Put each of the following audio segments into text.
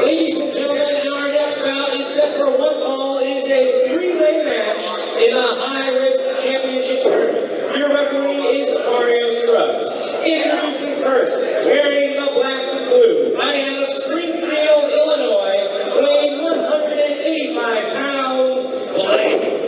Ladies and gentlemen, our next bout is set for one fall. It is a three-way match in the high-risk championship tournament. Your referee is Mario Scruggs. Introducing first, wearing the black and blue, fighting out of Springfield, Illinois, weighing 185 pounds, Belakis.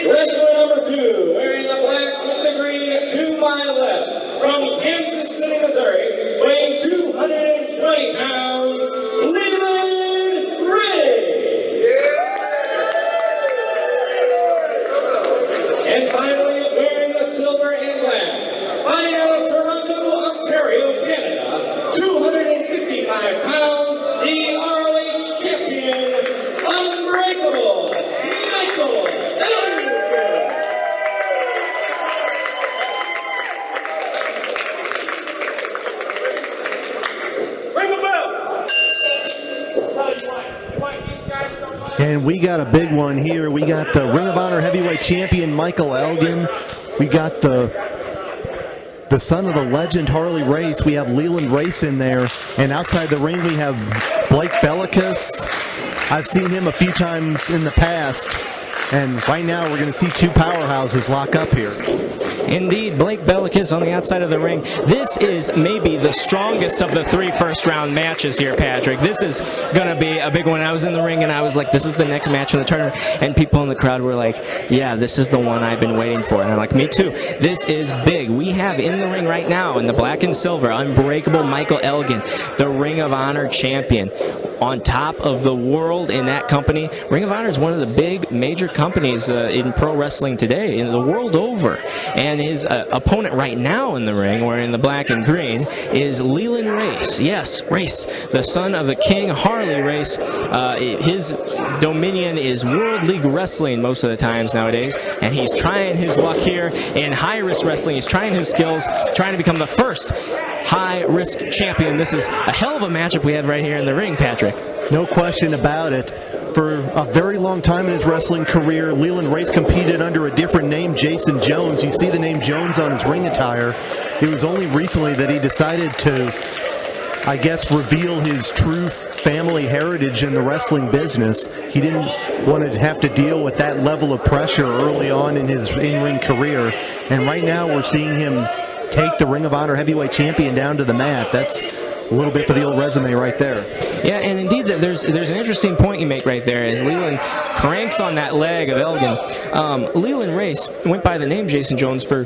Wrestler number two, wearing the black with the green, to my left, from Kansas City, Missouri, weighing 220 pounds, Leland. And finally, wearing the silver and black, fighting out of Toronto, Ontario, Canada, 255 pounds, the ROH champion, Unbreakable, Elgin. And we got a big one here. We got the Ring of Honor heavyweight champion, Michael Elgin. We got the son of the legend, Harley Race. We have Leland Race in there. And outside the ring, we have Blake Belakis. I've seen him a few times in the past. And right now, we're going to see two powerhouses lock up here. Indeed, Blake Belakis on the outside of the ring. This is maybe the strongest of the three first-round matches here, Patrick. This is going to be a big one. I was in the ring, and I was like, this is the next match in the tournament. And people in the crowd were like, yeah, this is the one I've been waiting for. And I'm like, me too. This is big. We have in the ring right now, in the black and silver, Unbreakable Michael Elgin, the Ring of Honor champion, on top of the world in that company. Ring of Honor is one of the big major companies in pro wrestling today, in the world over. And his opponent right now in the ring, wearing the black and green, is Leland Race. Yes, Race, the son of the king, Harley Race. His dominion is World League Wrestling most of the times nowadays, and he's trying his luck here in high-risk wrestling. He's trying his skills, trying to become the first high-risk champion. This is a hell of a matchup we had right here in the ring, Patrick. No question about it. For a very long time in his wrestling career, Leland Race competed under a different name, Jason Jones. You see the name Jones on his ring attire. It was only recently that he decided to, I guess, reveal his true family heritage in the wrestling business. He didn't want to have to deal with that level of pressure early on in his in-ring career. And right now we're seeing him take the Ring of Honor heavyweight champion down to the mat. That's a little bit for the old resume right there. Yeah, and indeed, there's an interesting point you make right there as Leland cranks on that leg of Elgin. Leland Race went by the name Jason Jones for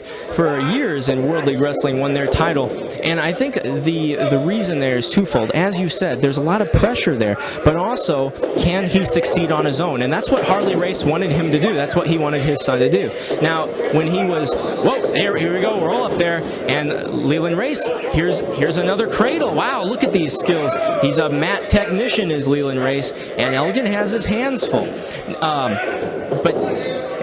years in World League Wrestling, won their title, and I think the reason there is twofold. As you said, there's a lot of pressure there, but also, can he succeed on his own? And that's what Harley Race wanted him to do. That's what he wanted his son to do. Now, when he was, whoa, here we go, we're all up there, and Leland Race, here's another cradle. Wow, look at these skills. He's a mat technician, is Leland Race, and Elgin has his hands full.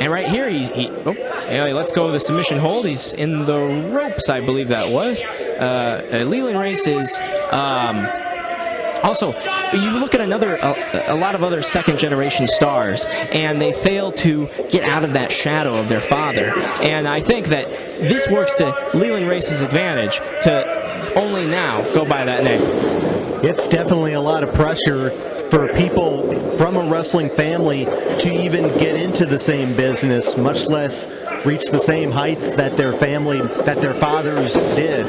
And right here, he lets go of the submission hold. He's in the ropes, I believe that was. Leland Race is also, you look at a lot of other second-generation stars, and they fail to get out of that shadow of their father. And I think that this works to Leland Race's advantage to only now go by that name. It's definitely a lot of pressure for people from a wrestling family to even get into the same business, much less reach the same heights that their fathers did.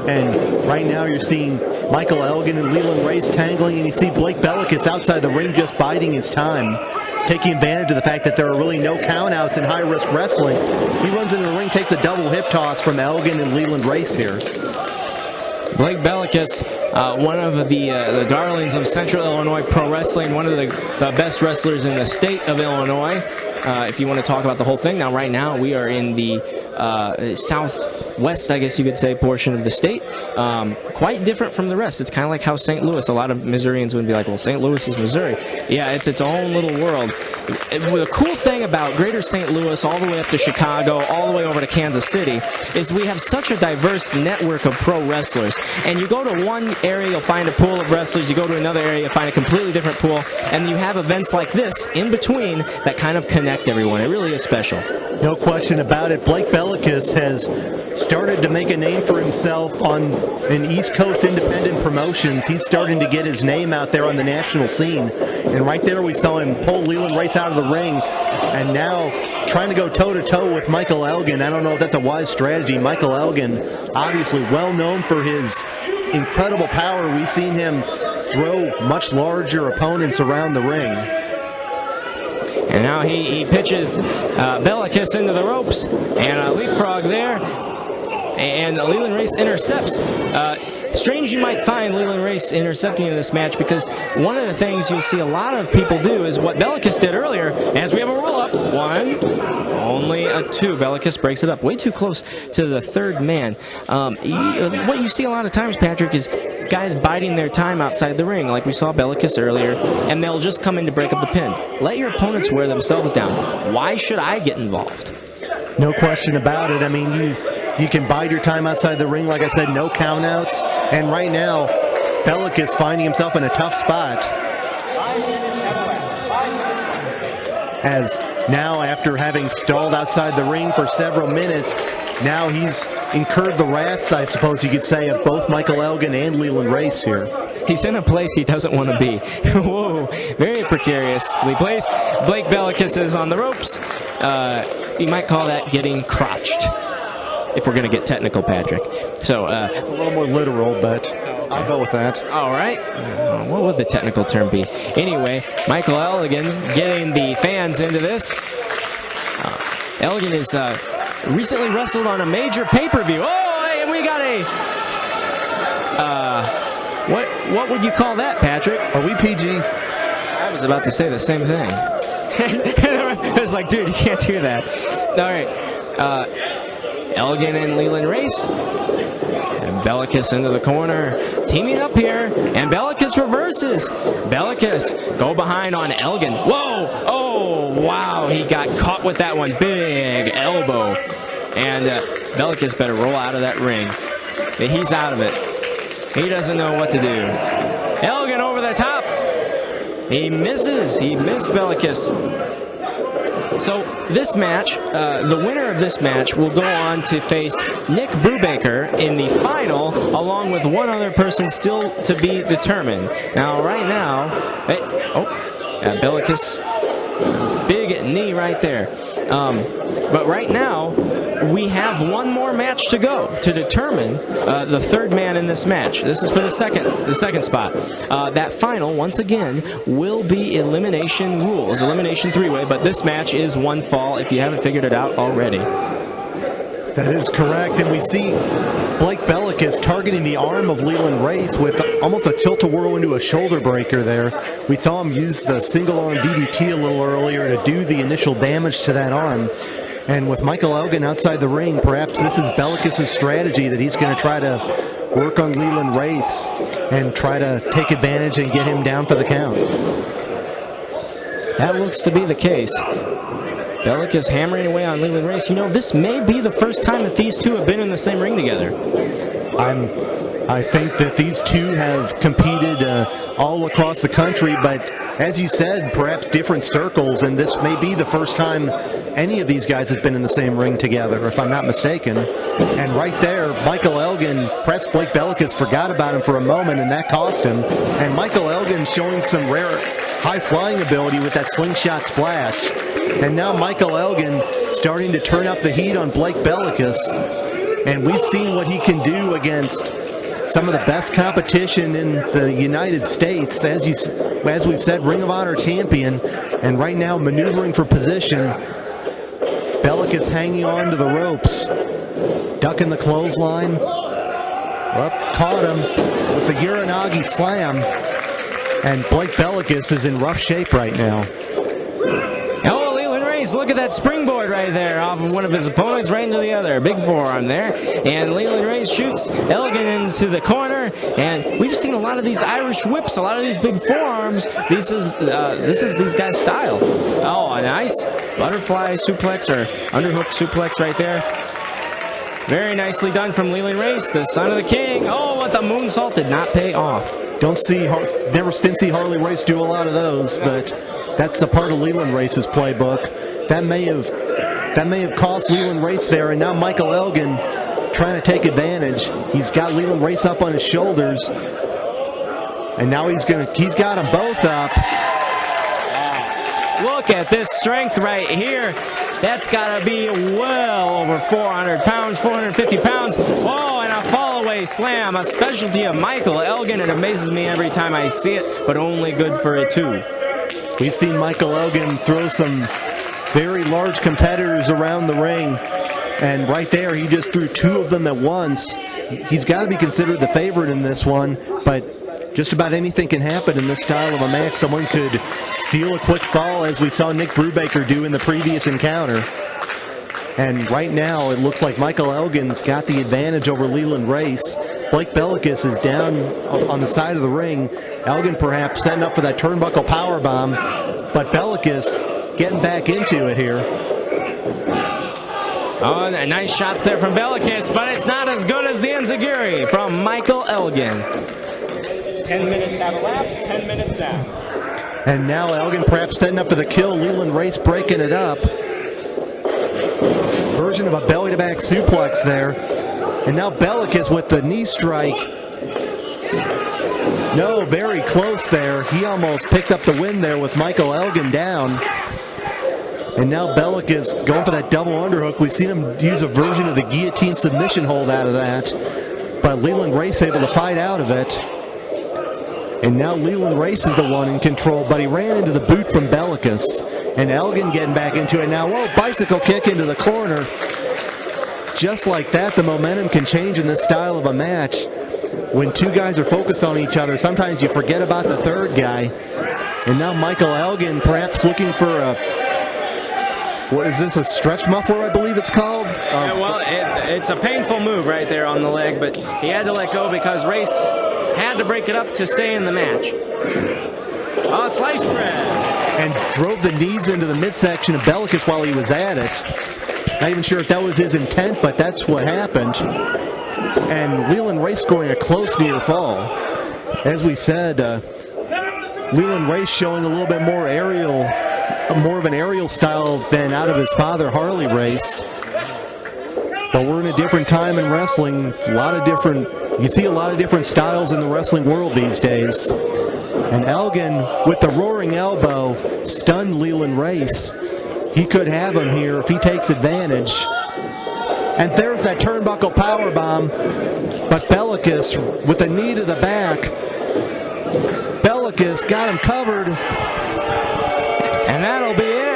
And right now you're seeing Michael Elgin and Leland Race tangling, and you see Blake Belakis outside the ring just biding his time, taking advantage of the fact that there are really no countouts in high-risk wrestling. He runs into the ring, takes a double hip toss from Elgin and Leland Race here. Blake Belakis, one of the darlings of Central Illinois Pro Wrestling, one of the best wrestlers in the state of Illinois. If you want to talk about the whole thing. Now, right now, we are in the southwest, I guess you could say, portion of the state. Quite different from the rest. It's kind of like how St. Louis, a lot of Missourians would be like, well, St. Louis is Missouri. Yeah, it's its own little world. The cool thing about greater St. Louis, all the way up to Chicago, all the way over to Kansas City, is we have such a diverse network of pro wrestlers. And you go to one area, you'll find a pool of wrestlers. You go to another area, you'll find a completely different pool. And you have events like this in between that kind of connect everyone. It really is special. No question about it. Blake Belakis has started to make a name for himself in East Coast independent promotions. He's starting to get his name out there on the national scene. And right there we saw him pull Leland Race out of the ring, and now trying to go toe-to-toe with Michael Elgin. I don't know if that's a wise strategy. Michael Elgin, obviously well known for his incredible power. We've seen him throw much larger opponents around the ring. And now he pitches Belakis into the ropes, and a leapfrog there, and Leland Race intercepts. Strange you might find Leland Race intercepting in this match, because one of the things you'll see a lot of people do is what Belakis did earlier, as we have a roll-up. One, only a two. Belakis breaks it up way too close to the third man. What you see a lot of times, Patrick, is guys biding their time outside the ring, like we saw Belakis earlier, and they'll just come in to break up the pin. Let your opponents wear themselves down. Why should I get involved? No question about it. I mean, you can bide your time outside the ring. Like I said, no countouts. And right now, Belakis finding himself in a tough spot. As now, after having stalled outside the ring for several minutes, now he's incurred the wrath, I suppose you could say, of both Michael Elgin and Leland Race here. He's in a place he doesn't want to be. Whoa, very precariously placed. Blake Belakis is on the ropes. You might call that getting crotched, if we're going to get technical, Patrick. So it's a little more literal, but I'll go with that. All right. What would the technical term be? Anyway, Michael Elgin getting the fans into this. Elgin is recently wrestled on a major pay-per-view. Oh, hey, and we got a... what would you call that, Patrick? Are we PG? I was about to say the same thing. I was like, dude, you can't do that. All right. Elgin and Leland Race. And Belakis into the corner. Teaming up here. And Belakis reverses. Belakis go behind on Elgin. Whoa! Oh, wow. He got caught with that one. Big elbow. And Belakis better roll out of that ring. He's out of it. He doesn't know what to do. Elgin over the top. He misses. He missed Belakis. So this match, the winner of this match will go on to face Nick Brubaker in the final, along with one other person still to be determined. Now, right now, Belakis, big knee right there. But right now, we have one more match to go to determine the third man in this match. This is for the second spot. That final, once again, will be elimination rules, elimination three-way, but this match is one fall if you haven't figured it out already. That is correct, and we see Blake Belakis targeting the arm of Leland Race with almost a tilt-a-whirl into a shoulder breaker there. We saw him use the single-arm DDT a little earlier to do the initial damage to that arm. And with Michael Elgin outside the ring, perhaps this is Belakis' strategy that he's going to try to work on Leland Race and try to take advantage and get him down for the count. That looks to be the case. Belakis hammering away on Leland Race. You know, this may be the first time that these two have been in the same ring together. I think that these two have competed all across the country, but as you said, perhaps different circles, and this may be the first time any of these guys has been in the same ring together, if I'm not mistaken. And right there, Michael Elgin, perhaps Blake Belakis forgot about him for a moment, and that cost him. And Michael Elgin showing some rare high-flying ability with that slingshot splash. And now Michael Elgin starting to turn up the heat on Blake Belakis. And we've seen what he can do against some of the best competition in the United States. As we've said, Ring of Honor champion. And right now maneuvering for position. Belakis hanging on to the ropes. Ducking the clothesline. Caught him with the Uranagi slam. And Blake Belakis is in rough shape right now. Oh, Leland Race, look at that springboard right there off of one of his opponents right into the other. Big forearm there. And Leland Race shoots Elgin into the corner. And we've seen a lot of these Irish whips, a lot of these big forearms. This is these guys' style. Oh, a nice butterfly suplex or underhook suplex right there. Very nicely done from Leland Race, the son of the king. Oh, what the moonsault did not pay off. Never see Harley Race do a lot of those, but that's a part of Leland Race's playbook. That may have cost Leland Race there, and now Michael Elgin trying to take advantage. He's got Leland Race up on his shoulders. And now he's got them both up. Look at this strength right here. That's got to be well over 400 pounds, 450 pounds. Oh, and a fall-away slam, a specialty of Michael Elgin. It amazes me every time I see it, but only good for it too. We've seen Michael Elgin throw some very large competitors around the ring, and right there he just threw 2 of them at once. He's got to be considered the favorite in this one, but just about anything can happen in this style of a match. Someone could steal a quick fall, as we saw Nick Brubaker do in the previous encounter. And right now, it looks like Michael Elgin's got the advantage over Leland Race. Blake Belakis is down on the side of the ring. Elgin perhaps setting up for that turnbuckle powerbomb, but Belakis getting back into it here. Oh, nice shots there from Belakis, but it's not as good as the enziguri from Michael Elgin. 10 minutes have elapsed, 10 minutes down. And now Elgin perhaps setting up for the kill. Leland Race breaking it up. Version of a belly-to-back suplex there. And now Belakis with the knee strike. No, very close there. He almost picked up the win there with Michael Elgin down. And now Belakis going for that double underhook. We've seen him use a version of the guillotine submission hold out of that. But Leland Race able to fight out of it. And now Leland Race is the one in control, but he ran into the boot from Belakis. And Elgin getting back into it now. Whoa, bicycle kick into the corner. Just like that, the momentum can change in this style of a match. When 2 guys are focused on each other, sometimes you forget about the 3rd guy. And now Michael Elgin perhaps looking for a, what is this, a stretch muffler, I believe it's called? Yeah, well, it's a painful move right there on the leg, but he had to let go because Race had to break it up to stay in the match. A slice spread. And drove the knees into the midsection of Belakis while he was at it. Not even sure if that was his intent, but that's what happened. And Leland Race scoring a close near fall. As we said, Leland Race showing a little bit more of an aerial style than out of his father, Harley Race. But we're in a different time in wrestling. You see a lot of different styles in the wrestling world these days. And Elgin, with the roaring elbow, stunned Leland Race. He could have him here if he takes advantage. And there's that turnbuckle powerbomb. But Belakis, with a knee to the back, Belakis got him covered. And that'll be it.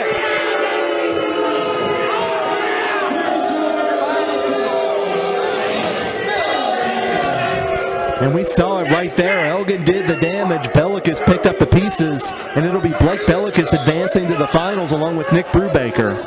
And we saw it right there. Elgin did the damage. Belakis picked up the pieces. And it'll be Blake Belakis advancing to the finals along with Nick Brubaker.